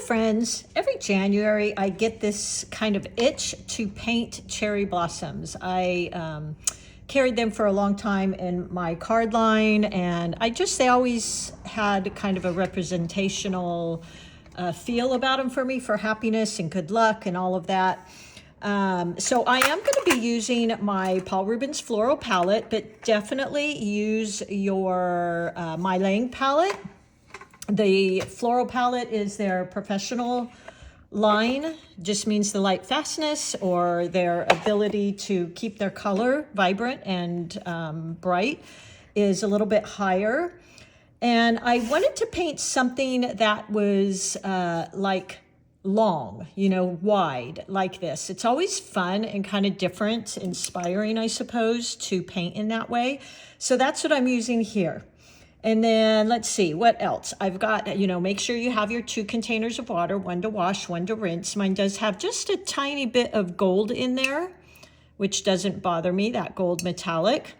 friends, every January I get this kind of itch to paint cherry blossoms. I carried them for a long time in my card line, and they always had kind of a representational feel about them for me, for happiness and good luck and all of that. So I am going to be using my Paul Rubens floral palette, but definitely use your MeiLang palette. The floral palette is their professional line, just means the light fastness or their ability to keep their color vibrant and bright is a little bit higher. And I wanted to paint something that was like long, you know, wide like this. It's always fun and kind of different, inspiring, I suppose, to paint in that way. So that's what I'm using here. And then let's see, what else? I've got, you know, make sure you have your 2 containers of water, 1 to wash, 1 to rinse. Mine does have just a tiny bit of gold in there, which doesn't bother me, that gold metallic.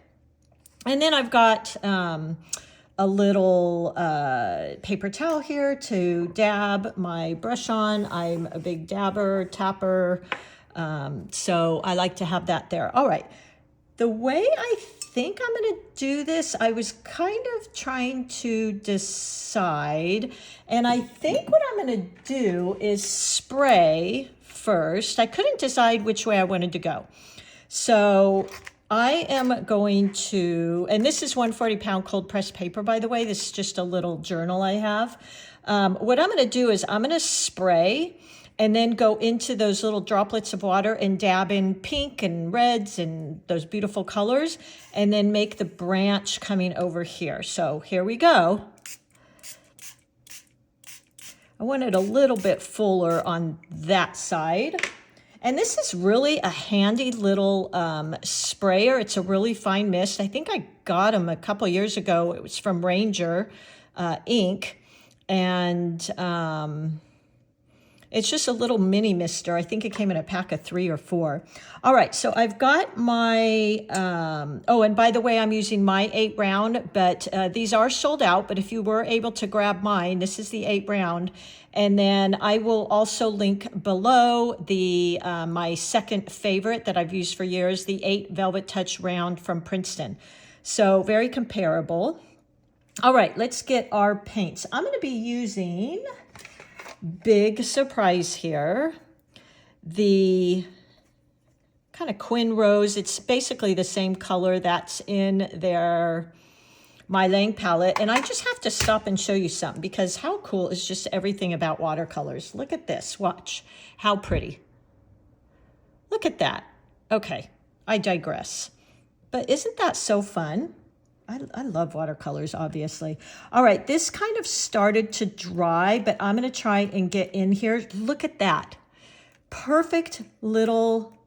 And then I've got a little paper towel here to dab my brush on. I'm a big dabber, tapper, so I like to have that there. All right, the way I think I'm going to do this, I was kind of trying to decide, and I think what I'm going to do is spray first. I couldn't decide which way I wanted to go. So I am going to, and this is 140-pound cold pressed paper, by the way. This is just a little journal I have. What I'm going to do is I'm going to spray and then go into those little droplets of water and dab in pink and reds and those beautiful colors, and then make the branch coming over here. So here we go. I want it a little bit fuller on that side. And this is really a handy little sprayer. It's a really fine mist. I think I got them a couple years ago. It was from Ranger ink. And it's just a little mini mister. I think it came in a pack of 3 or 4. All right, so I've got my, oh, and by the way, I'm using my 8 round, but these are sold out. But if you were able to grab mine, this is the 8 round. And then I will also link below the my second favorite that I've used for years, the 8 Velvet Touch round from Princeton. So very comparable. All right, let's get our paints. I'm going to be using, big surprise here, the kind of Quin Rose. It's basically the same color that's in their MeiLang palette. And I just have to stop and show you something, because how cool is just everything about watercolors. Look at this. Watch how pretty. Look at that. Okay, I digress. But isn't that so fun? I love watercolors, obviously. All right, this kind of started to dry, but I'm going to try and get in here. Look at that. Perfect little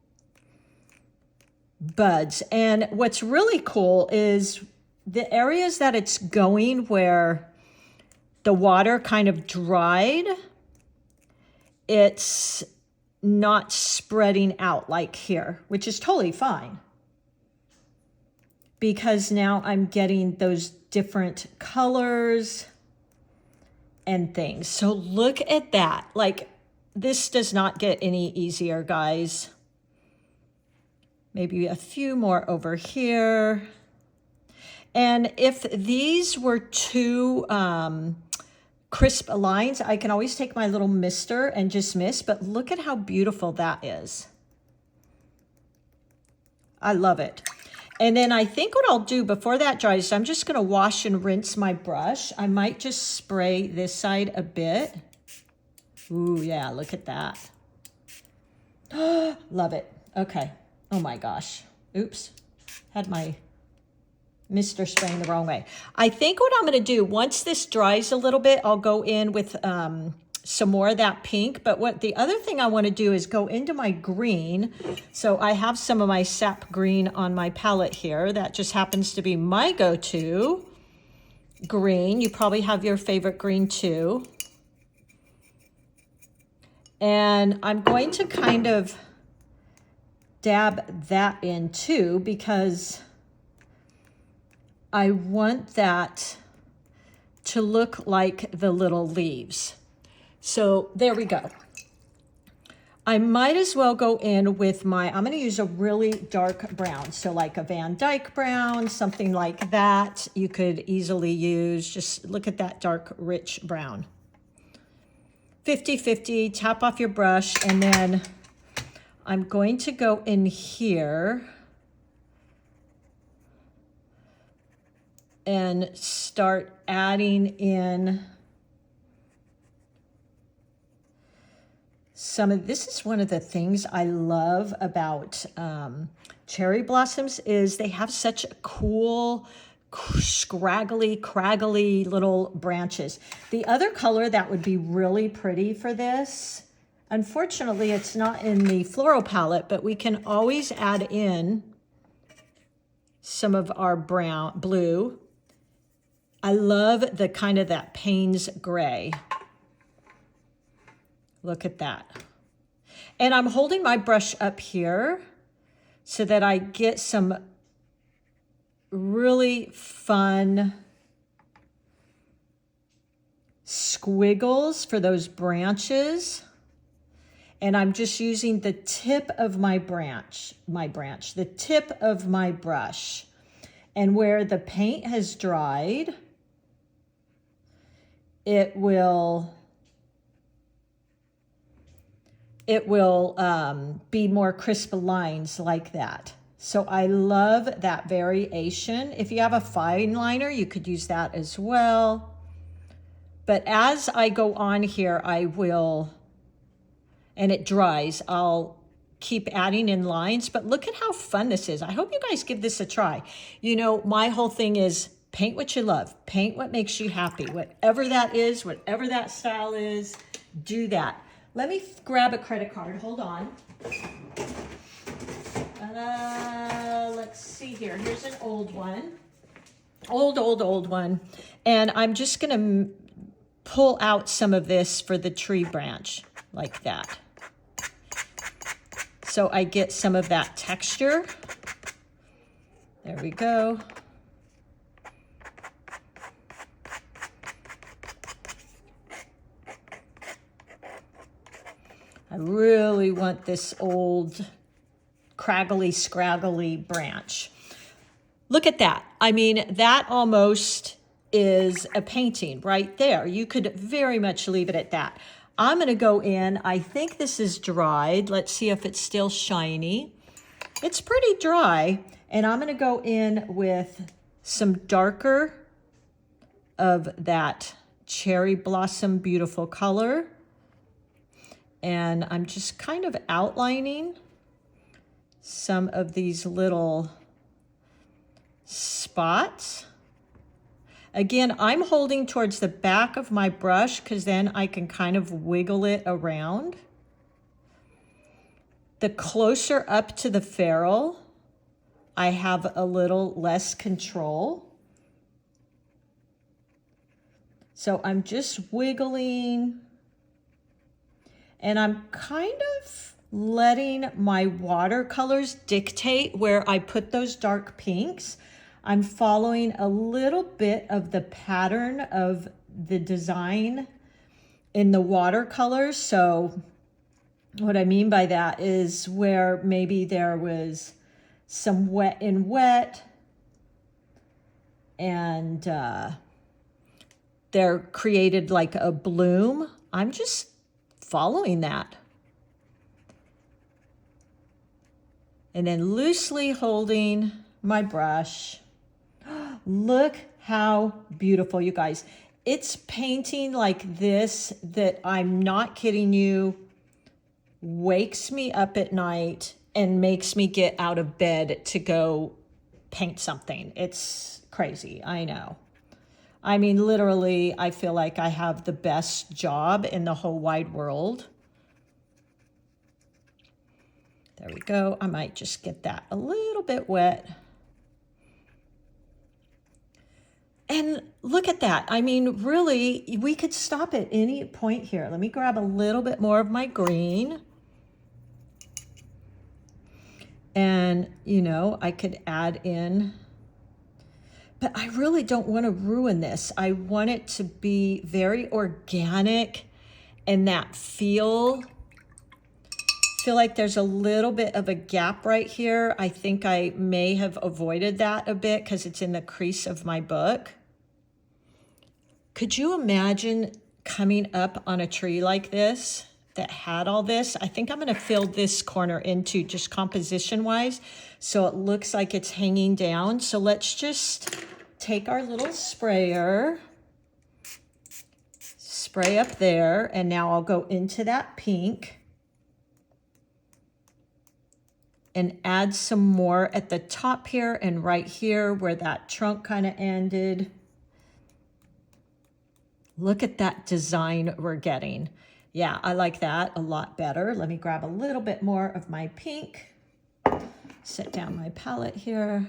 buds. And what's really cool is the areas that it's going where the water kind of dried, it's not spreading out like here, which is totally fine, because now I'm getting those different colors and things. So look at that. Like, this does not get any easier, guys. Maybe a few more over here. And if these were too crisp lines, I can always take my little mister and just mist, but look at how beautiful that is. I love it. And then I think what I'll do before that dries, I'm just going to wash and rinse my brush. I might just spray this side a bit. Ooh, yeah, look at that. Love it. Okay. Oh my gosh. Oops. Had my mister spraying the wrong way. I think what I'm going to do, once this dries a little bit, I'll go in with some more of that pink. But what the other thing I want to do is go into my green. So I have some of my sap green on my palette here. That just happens to be my go-to green. You probably have your favorite green too. And I'm going to kind of dab that in too, because I want that to look like the little leaves. So there we go. I might as well go in with I'm going to use a really dark brown. So like a Van Dyke brown, something like that. You could easily use, just look at that dark, rich brown. 50-50, tap off your brush, and then I'm going to go in here and start adding in this is one of the things I love about cherry blossoms is they have such cool, scraggly, craggy little branches. The other color that would be really pretty for this, unfortunately, it's not in the floral palette, but we can always add in some of our blue. I love the kind of that Payne's gray. Look at that. And I'm holding my brush up here so that I get some really fun squiggles for those branches. And I'm just using the tip of the tip of my brush. And where the paint has dried, it will be more crisp lines like that. So I love that variation. If you have a fine liner, you could use that as well. But as I go on here, and it dries, I'll keep adding in lines. But look at how fun this is. I hope you guys give this a try. You know, my whole thing is paint what you love. Paint what makes you happy. Whatever that is, whatever that style is, do that. Let me grab a credit card. Hold on. Let's see here. Here's an old one. Old one. And I'm just going to pull out some of this for the tree branch like that. So I get some of that texture. There we go. I really want this old craggly, scraggly branch. Look at that. I mean, that almost is a painting right there. You could very much leave it at that. I'm going to go in. I think this is dried. Let's see if it's still shiny. It's pretty dry. And I'm going to go in with some darker of that cherry blossom beautiful color. And I'm just kind of outlining some of these little spots. Again, I'm holding towards the back of my brush because then I can kind of wiggle it around. The closer up to the ferrule, I have a little less control. So I'm just wiggling. And I'm kind of letting my watercolors dictate where I put those dark pinks. I'm following a little bit of the pattern of the design in the watercolors. So what I mean by that is where maybe there was some wet in wet and they're created like a bloom. I'm just following that. And then loosely holding my brush. Look how beautiful, you guys. It's painting like this that, I'm not kidding you, wakes me up at night and makes me get out of bed to go paint something. It's crazy, I know. I mean, literally, I feel like I have the best job in the whole wide world. There we go. I might just get that a little bit wet. And look at that. I mean, really, we could stop at any point here. Let me grab a little bit more of my green. And, you know, I could add in, but I really don't want to ruin this. I want it to be very organic and that feel like there's a little bit of a gap right here. I think I may have avoided that a bit because it's in the crease of my book. Could you imagine coming up on a tree like this that had all this? I think I'm going to fill this corner into just composition wise so it looks like it's hanging down. So let's just take our little sprayer, spray up there, and now I'll go into that pink and add some more at the top here and right here where that trunk kind of ended. Look at that design we're getting. Yeah, I like that a lot better. Let me grab a little bit more of my pink. Set down my palette here.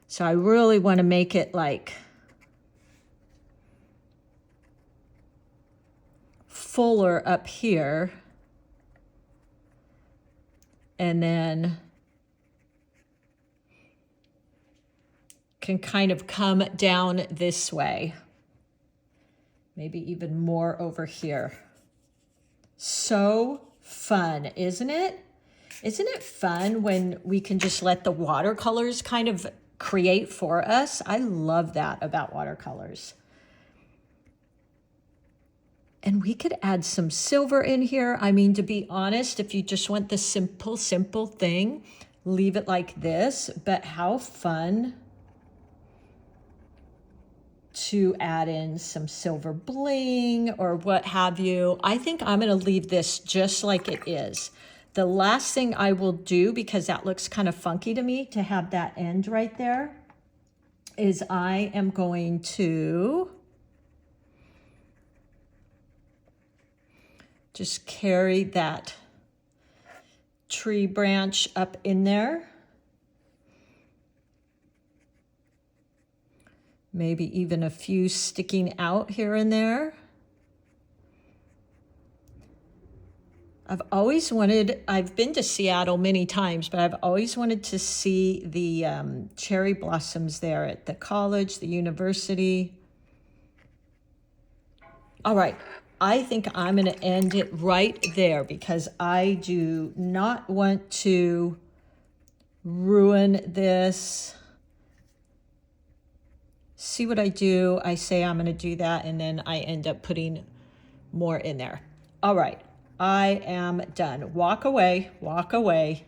So I really want to make it like fuller up here, and then can kind of come down this way, maybe even more over here. So fun, isn't it? Isn't it fun when we can just let the watercolors kind of create for us? I love that about watercolors. And we could add some silver in here. I mean, to be honest, if you just want the simple thing, leave it like this. But how fun to add in some silver bling or what have you. I think I'm going to leave this just like it is. The last thing I will do, because that looks kind of funky to me to have that end right there, is I am going to just carry that tree branch up in there. Maybe even a few sticking out here and there. I've been to Seattle many times, but I've always wanted to see the cherry blossoms there at the college, the university. All right. I think I'm going to end it right there because I do not want to ruin this. See what I do? I say I'm going to do that, and then I end up putting more in there. All right. I am done. Walk away. Walk away.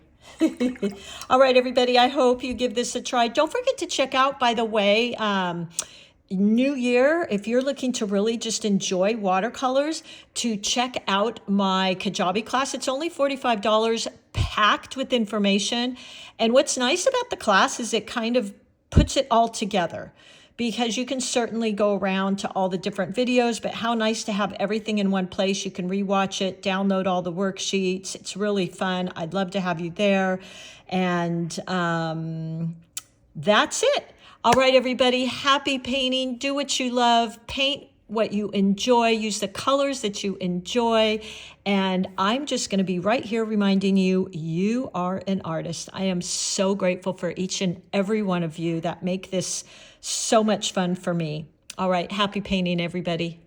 All right, everybody. I hope you give this a try. Don't forget to check out, by the way, New Year, if you're looking to really just enjoy watercolors, to check out my Kajabi class. It's only $45, packed with information. And what's nice about the class is it kind of puts it all together, because you can certainly go around to all the different videos, but how nice to have everything in one place. You can rewatch it, download all the worksheets. It's really fun. I'd love to have you there. And that's it. All right, everybody, happy painting. Do what you love. Paint what you enjoy. Use the colors that you enjoy. And I'm just going to be right here reminding you, you are an artist. I am so grateful for each and every one of you that make this so much fun for me. All right, happy painting, everybody.